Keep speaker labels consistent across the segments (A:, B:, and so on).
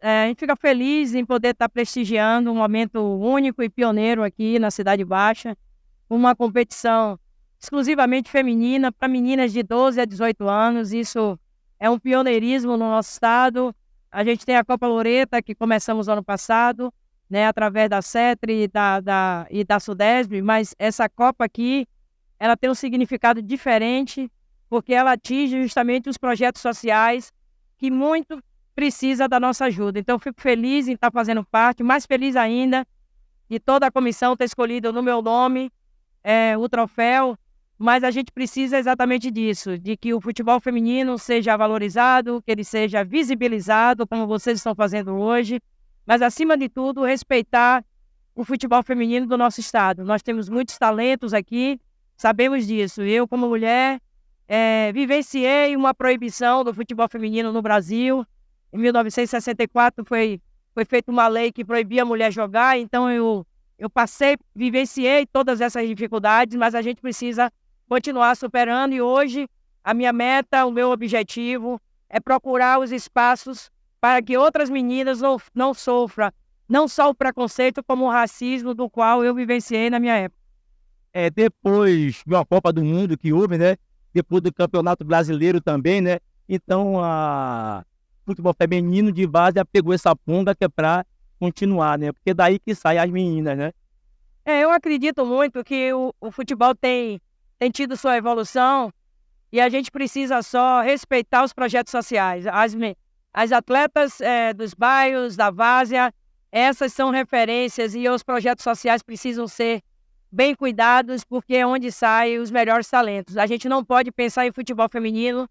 A: A gente fica feliz em poder estar prestigiando um momento único e pioneiro aqui na Cidade Baixa, uma competição exclusivamente feminina para meninas de 12 a 18 anos. Isso é um pioneirismo no nosso estado. A gente tem a Copa Loreta, que começamos ano passado, né, através da CETRI e da SUDESB, mas essa Copa aqui, ela tem um significado diferente, porque ela atinge justamente os projetos sociais que muito precisa da nossa ajuda. Então, fico feliz em estar fazendo parte, mais feliz ainda de toda a comissão ter escolhido no meu nome o troféu, mas a gente precisa exatamente disso, de que o futebol feminino seja valorizado, que ele seja visibilizado, como vocês estão fazendo hoje, mas, acima de tudo, respeitar o futebol feminino do nosso estado. Nós temos muitos talentos aqui, sabemos disso. Eu, como mulher, vivenciei uma proibição do futebol feminino no Brasil. Em 1964 foi feita uma lei que proibia a mulher jogar, então eu vivenciei todas essas dificuldades, mas a gente precisa continuar superando, e hoje a minha meta, o meu objetivo é procurar os espaços para que outras meninas não sofram, não só o preconceito, como o racismo do qual eu vivenciei na minha época.
B: Depois de uma Copa do Mundo que houve, né? Depois do Campeonato Brasileiro também, né? Então, o futebol feminino de base pegou essa ponta que é para continuar, né? Porque é daí que saem as meninas, né?
A: Eu acredito muito que o futebol tem tido sua evolução, e a gente precisa só respeitar os projetos sociais. As atletas dos bairros, da várzea, essas são referências, e os projetos sociais precisam ser bem cuidados, porque é onde saem os melhores talentos. A gente não pode pensar em futebol feminino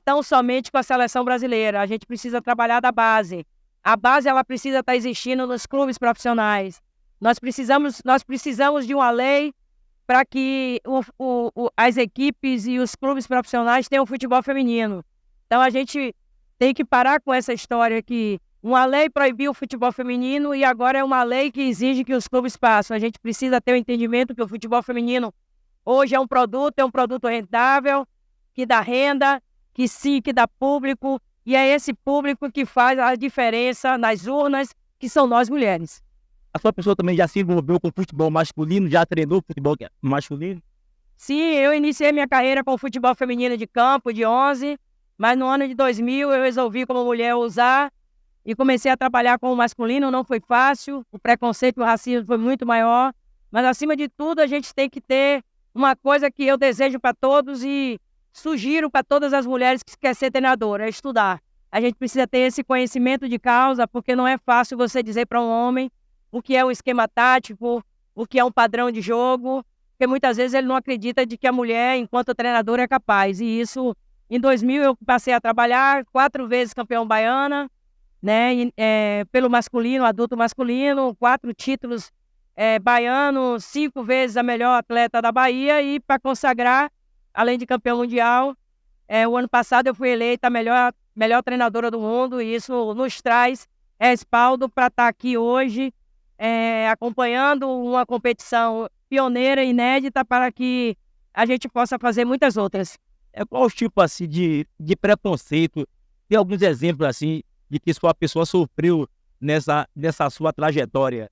A: tão somente com a seleção brasileira. A gente precisa trabalhar da base. A base, ela precisa estar existindo nos clubes profissionais. Nós precisamos de uma lei para que as equipes e os clubes profissionais tenham futebol feminino. Então, a gente tem que parar com essa história que uma lei proibiu o futebol feminino e agora é uma lei que exige que os clubes passem. A gente precisa ter o entendimento que o futebol feminino hoje é um produto rentável, que dá renda, que dá público, e é esse público que faz a diferença nas urnas, que são nós mulheres.
B: A sua pessoa também já se envolveu com futebol masculino, já treinou futebol masculino?
A: Sim, eu iniciei minha carreira com futebol feminino de campo, de 11, mas no ano de 2000 eu resolvi, como mulher, usar e comecei a trabalhar com o masculino. Não foi fácil, o preconceito e o racismo foi muito maior, mas, acima de tudo, a gente tem que ter uma coisa que eu desejo para todos e sugiro para todas as mulheres que querem ser treinadora, é estudar. A gente precisa ter esse conhecimento de causa, porque não é fácil você dizer para um homem o que é um esquema tático, o que é um padrão de jogo, porque muitas vezes ele não acredita de que a mulher, enquanto treinadora, é capaz. E isso, em 2000, eu passei a trabalhar, 4 vezes campeão baiana, né, pelo masculino, adulto masculino, 4 títulos baiano, 5 vezes a melhor atleta da Bahia, e para consagrar, além de campeão mundial, o ano passado eu fui eleita a melhor treinadora do mundo, e isso nos traz respaldo para estar aqui hoje, acompanhando uma competição pioneira, inédita, para que a gente possa fazer muitas outras.
B: Qual o tipo assim de preconceito? Tem alguns exemplos assim de que sua pessoa sofreu nessa sua trajetória?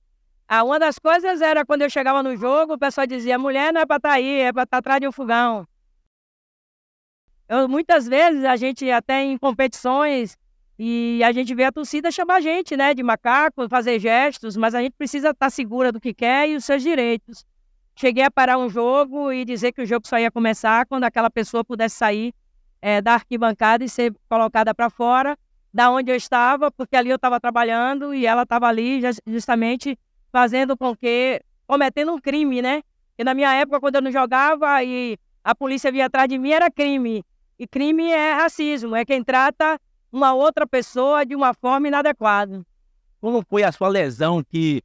A: Uma das coisas era quando eu chegava no jogo, o pessoal dizia: mulher não é para estar aí, é para estar atrás de um fogão. Muitas vezes a gente até em competições, e a gente vê a torcida chamar a gente, né, de macaco, fazer gestos, mas a gente precisa estar segura do que quer e os seus direitos. Cheguei a parar um jogo e dizer que o jogo só ia começar quando aquela pessoa pudesse sair da arquibancada e ser colocada para fora da onde eu estava, porque ali eu estava trabalhando e ela estava ali justamente cometendo um crime, né? E na minha época, quando eu não jogava e a polícia vinha atrás de mim, era crime. E crime é racismo, é quem trata uma outra pessoa de uma forma inadequada.
B: Como foi a sua lesão que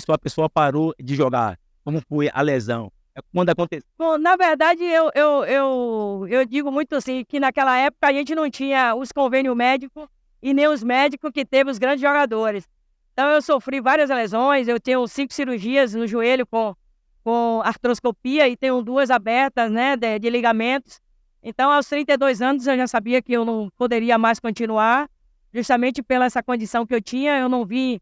B: sua pessoa parou de jogar? Como foi a lesão? Quando aconteceu?
A: Bom, na verdade, eu digo muito assim, que naquela época a gente não tinha os convênios médicos e nem os médicos que teve os grandes jogadores. Então eu sofri várias lesões, eu tenho 5 cirurgias no joelho com artroscopia e tenho 2 abertas, né, de ligamentos. Então, aos 32 anos, eu já sabia que eu não poderia mais continuar, justamente pela essa condição que eu tinha. Eu não vim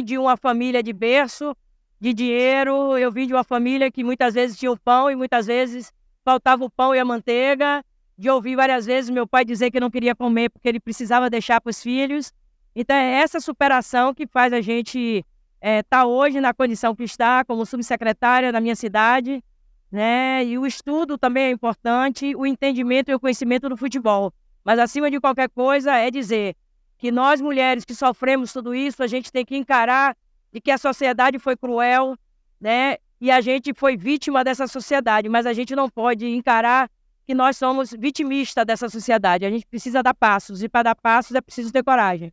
A: de uma família de berço, de dinheiro. Eu vim de uma família que muitas vezes tinha o pão e muitas vezes faltava o pão e a manteiga. De ouvir várias vezes meu pai dizer que não queria comer porque ele precisava deixar para os filhos. Então, é essa superação que faz a gente estar hoje na condição que está, como subsecretária da minha cidade, né? E o estudo também é importante, o entendimento e o conhecimento do futebol. Mas, acima de qualquer coisa, é dizer que nós, mulheres que sofremos tudo isso, a gente tem que encarar de que a sociedade foi cruel, né? E a gente foi vítima dessa sociedade, mas a gente não pode encarar que nós somos vitimistas dessa sociedade. A gente precisa dar passos, e para dar passos é preciso ter coragem.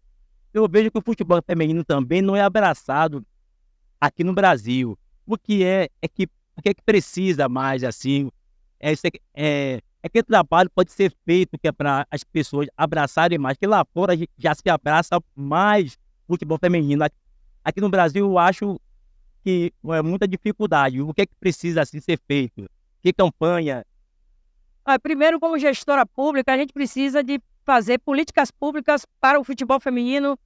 B: Eu vejo que o futebol feminino também não é abraçado aqui no Brasil. O que que precisa mais, assim, que trabalho pode ser feito que é para as pessoas abraçarem mais, que lá fora a gente já se abraça mais futebol feminino. Aqui no Brasil eu acho que é muita dificuldade. O que é que precisa, assim, ser feito? Que campanha?
A: Primeiro, como gestora pública, a gente precisa de fazer políticas públicas para o futebol feminino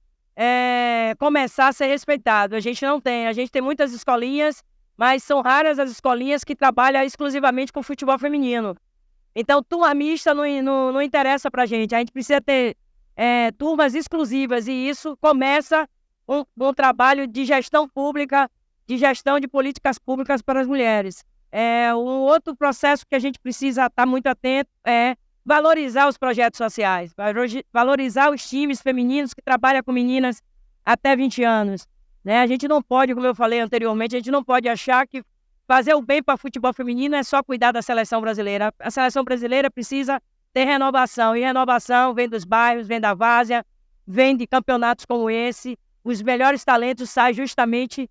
A: começar a ser respeitado. A gente tem muitas escolinhas, mas são raras as escolinhas que trabalham exclusivamente com futebol feminino. Então, turma mista não interessa para a gente precisa ter turmas exclusivas, e isso começa um trabalho de gestão pública, de gestão de políticas públicas para as mulheres. Um outro processo que a gente precisa estar muito atento é valorizar os projetos sociais, valorizar os times femininos que trabalham com meninas até 20 anos. Né? A gente não pode, como eu falei anteriormente, a gente não pode achar que fazer o bem para o futebol feminino é só cuidar da seleção brasileira. A seleção brasileira precisa ter renovação, e renovação vem dos bairros, vem da várzea, vem de campeonatos como esse. Os melhores talentos saem justamente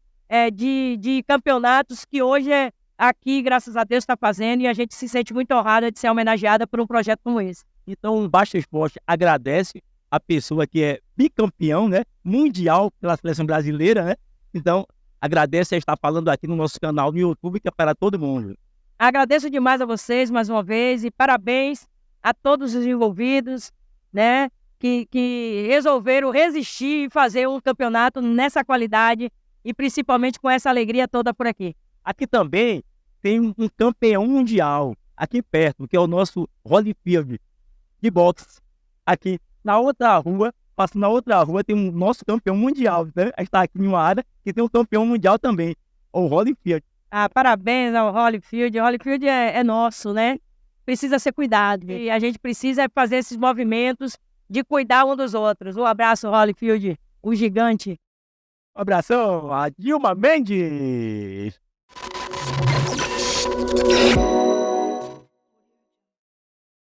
A: de campeonatos que hoje aqui, graças a Deus, está fazendo, e a gente se sente muito honrada de ser homenageada por um projeto como esse.
B: Então, o Basta Esporte agradece a pessoa que é bicampeão, né, mundial pela seleção brasileira, né? Então, agradece a estar falando aqui no nosso canal no YouTube, que é para todo mundo.
A: Agradeço demais a vocês mais uma vez, e parabéns a todos os envolvidos, né, que resolveram resistir e fazer um campeonato nessa qualidade e principalmente com essa alegria toda por aqui.
B: Aqui também tem um campeão mundial, aqui perto, que é o nosso Holyfield de boxe. Aqui na outra rua, passando na outra rua, tem um nosso campeão mundial, né? A gente está aqui em uma área que tem um campeão mundial também, o Holyfield.
A: Parabéns ao Holyfield. O Holyfield é nosso, né? Precisa ser cuidado. E a gente precisa fazer esses movimentos de cuidar um dos outros. Um abraço, Holyfield, o gigante.
B: Um abração a Dilma Mendes.